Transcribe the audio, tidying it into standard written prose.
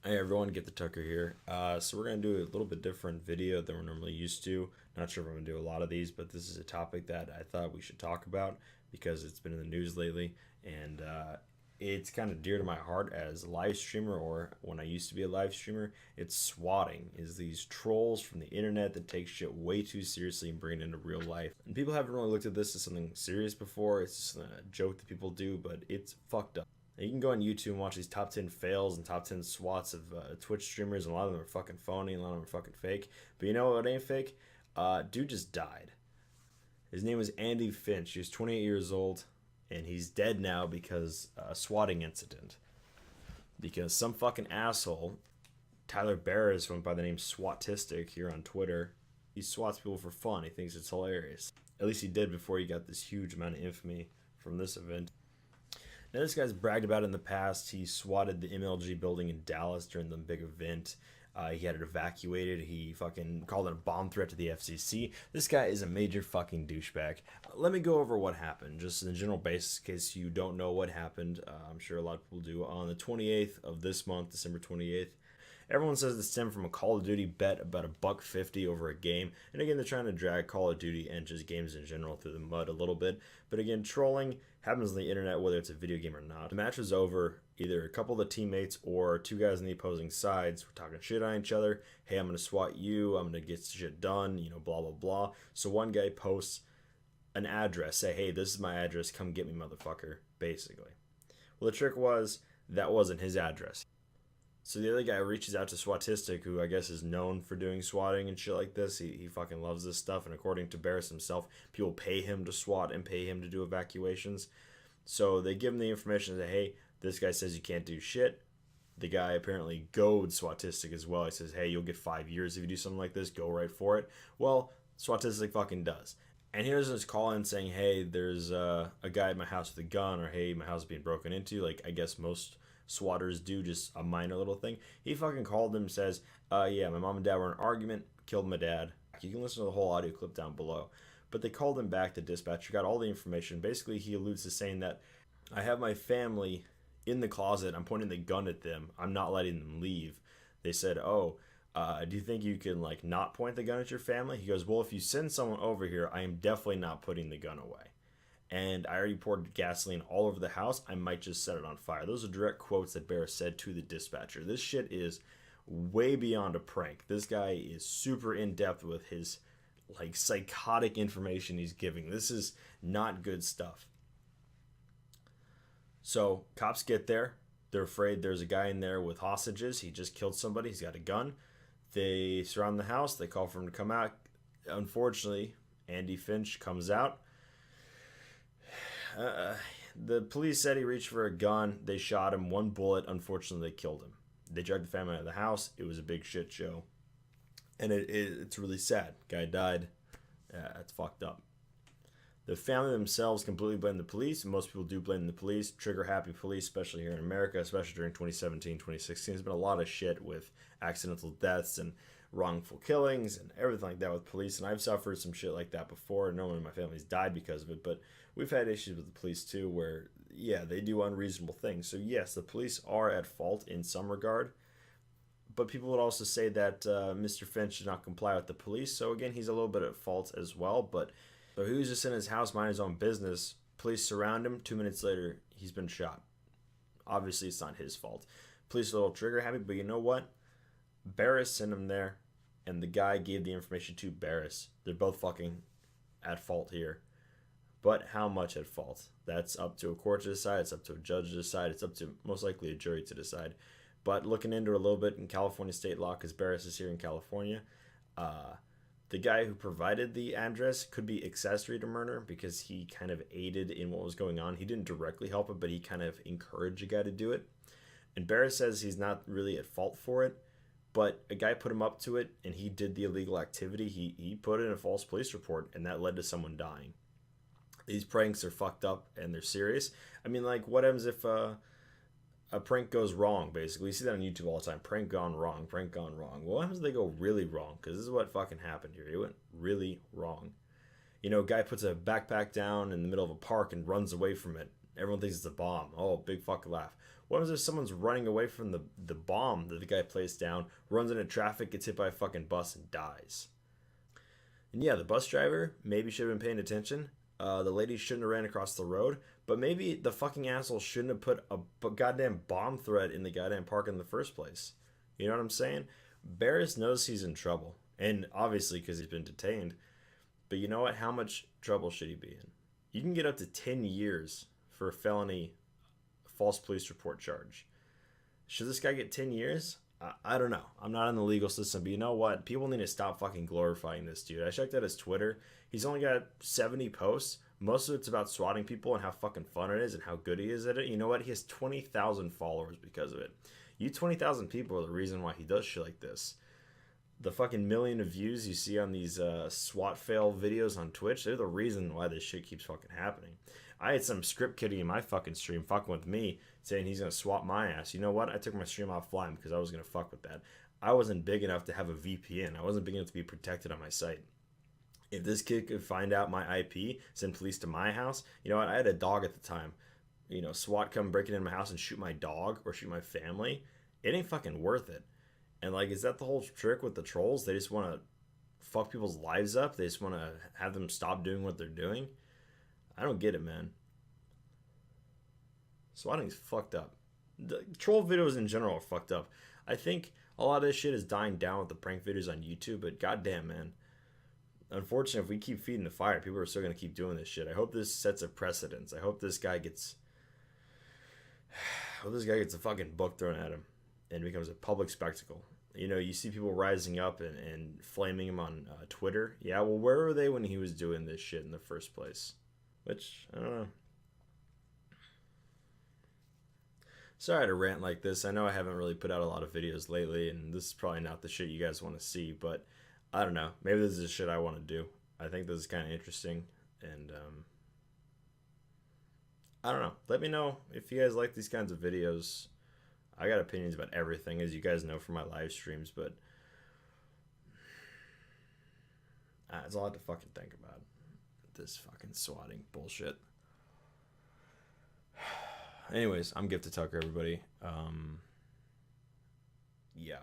Hey everyone, Get the Tucker here. So we're gonna do a little bit different video than we're normally used to. Not sure if I'm gonna do a lot of these, but this is a topic that I thought we should talk about because it's been in the news lately, and it's kind of dear to my heart as a live streamer, or when I used to be a live streamer. It's swatting, is these trolls from the internet that take shit way too seriously and bring it into real life. And people haven't really looked at this as something serious before. It's just a joke that people do, but it's fucked up. You can go on YouTube and watch these top 10 fails and top 10 swats of Twitch streamers, and a lot of them are fucking phony, and a lot of them are fucking fake. But you know what ain't fake? Dude just died. His name was Andy Finch. He was 28 years old, and he's dead now because a swatting incident. Because some fucking asshole, Tyler Barris, went by the name SWATistic here on Twitter. He swats people for fun. He thinks it's hilarious. At least he did before he got this huge amount of infamy from this event. Now, this guy's bragged about it in the past. He swatted the MLG building in Dallas during the big event. He had it evacuated. He fucking called it a bomb threat to the FCC. This guy is a major fucking douchebag. Let me go over what happened, just in a general basis, in case you don't know what happened. I'm sure a lot of people do. On the 28th of this month, December 28th, everyone says this stemmed from a Call of Duty bet about $1.50 over a game. And again, they're trying to drag Call of Duty and just games in general through the mud a little bit. But again, trolling happens on the internet, whether it's a video game or not. The match was over. Either a couple of the teammates or two guys on the opposing sides were talking shit on each other. Hey, I'm going to swat you. I'm going to get shit done, blah, blah, blah. So one guy posts an address. Say, hey, this is my address. Come get me, motherfucker, basically. Well, the trick was that wasn't his address. So the other guy reaches out to SWATistic, who I guess is known for doing swatting and shit like this. He fucking loves this stuff, and according to Barris himself, people pay him to swat and pay him to do evacuations. So they give him the information that, hey, this guy says you can't do shit. The guy apparently goads SWATistic as well. He says, hey, you'll get 5 years if you do something like this. Go right for it. Well, SWATistic fucking does. And he doesn't just call in saying, hey, there's a guy at my house with a gun, or hey, my house is being broken into, like I guess most swatters do, just a minor little thing. He fucking called them and says, yeah, my mom and dad were in an argument, killed my dad. You can listen to the whole audio clip down below. But they called him back, the dispatcher got all the information. Basically, he alludes to saying that I have my family in the closet. I'm pointing the gun at them. I'm not letting them leave. They said, oh, do you think you can not point the gun at your family? He goes, well, if you send someone over here, I am definitely not putting the gun away. And I already poured gasoline all over the house. I might just set it on fire. Those are direct quotes that Barris said to the dispatcher. This shit is way beyond a prank. This guy is super in-depth with his psychotic information he's giving. This is not good stuff. So cops get there. They're afraid there's a guy in there with hostages. He just killed somebody. He's got a gun. They surround the house. They call for him to come out. Unfortunately, Andy Finch comes out. The police said he reached for a gun. They shot him. One bullet. Unfortunately, they killed him. They dragged the family out of the house. It was a big shit show. And it's really sad. Guy died. It's fucked up. The family themselves completely blame the police. Most people do blame the police. Trigger-happy police, especially here in America, especially during 2017, 2016. There's been a lot of shit with accidental deaths and wrongful killings and everything like that with police. And I've suffered some shit like that before. No one in my family's died because of it. But we've had issues with the police too where, yeah, they do unreasonable things. So yes, the police are at fault in some regard. But people would also say that Mr. Finch did not comply with the police. So again, he's a little bit at fault as well. But so he was just in his house, minding his own business. Police surround him. 2 minutes later, he's been shot. Obviously, it's not his fault. Police are a little trigger happy, but you know what? Barris sent him there, and the guy gave the information to Barris. They're both fucking at fault here. But how much at fault? That's up to a court to decide. It's up to a judge to decide. It's up to most likely a jury to decide. But looking into it a little bit in California state law, because Barris is here in California, the guy who provided the address could be accessory to murder because he kind of aided in what was going on. He didn't directly help it, but he kind of encouraged a guy to do it. And Barris says he's not really at fault for it, but a guy put him up to it, and he did the illegal activity. He put in a false police report, and that led to someone dying. These pranks are fucked up, and they're serious. I mean, what happens if a prank goes wrong, basically? You see that on YouTube all the time. Prank gone wrong, prank gone wrong. Well, what happens if they go really wrong? Because this is what fucking happened here. It went really wrong. A guy puts a backpack down in the middle of a park and runs away from it. Everyone thinks it's a bomb. Oh, big fucking laugh. What if someone's running away from the bomb that the guy placed down, runs into traffic, gets hit by a fucking bus, and dies? And yeah, the bus driver maybe should have been paying attention. The lady shouldn't have ran across the road, but maybe the fucking asshole shouldn't have put a goddamn bomb threat in the goddamn park in the first place. You know what I'm saying? Barris knows he's in trouble, and obviously because he's been detained. But you know what? How much trouble should he be in? You can get up to 10 years for a felony false police report charge. Should this guy get 10 years? I don't know. I'm not in the legal system, but you know what? People need to stop fucking glorifying this dude. I checked out his Twitter. He's only got 70 posts. Most of it's about swatting people and how fucking fun it is and how good he is at it. You know what? He has 20,000 followers because of it. You 20,000 people are the reason why he does shit like this. The fucking million of views you see on these SWAT fail videos on Twitch, they're the reason why this shit keeps fucking happening. I had some script kiddie in my fucking stream fucking with me, saying he's gonna swap my ass. You know what? I took my stream offline because I was gonna fuck with that. I wasn't big enough to have a VPN. I wasn't big enough to be protected on my site. If this kid could find out my IP, send police to my house, you know what? I had a dog at the time. You know, SWAT come breaking into my house and shoot my dog or shoot my family. It ain't fucking worth it. And like, is that the whole trick with the trolls? They just want to fuck people's lives up. They just want to have them stop doing what they're doing. I don't get it, man. Swatting's fucked up. The troll videos in general are fucked up. I think a lot of this shit is dying down with the prank videos on YouTube, but goddamn, man. Unfortunately, if we keep feeding the fire, people are still going to keep doing this shit. I hope this sets a precedence. I hope this guy gets a fucking book thrown at him and becomes a public spectacle. You know, you see people rising up and flaming him on Twitter. Yeah, well, where were they when he was doing this shit in the first place? Which, I don't know. Sorry to rant like this. I know I haven't really put out a lot of videos lately, and this is probably not the shit you guys want to see, but I don't know. Maybe this is the shit I want to do. I think this is kind of interesting, and I don't know. Let me know if you guys like these kinds of videos. I got opinions about everything, as you guys know from my live streams, but it's a lot to fucking think about. This fucking swatting bullshit. Anyways, I'm Gifted Tucker, everybody. Yeah.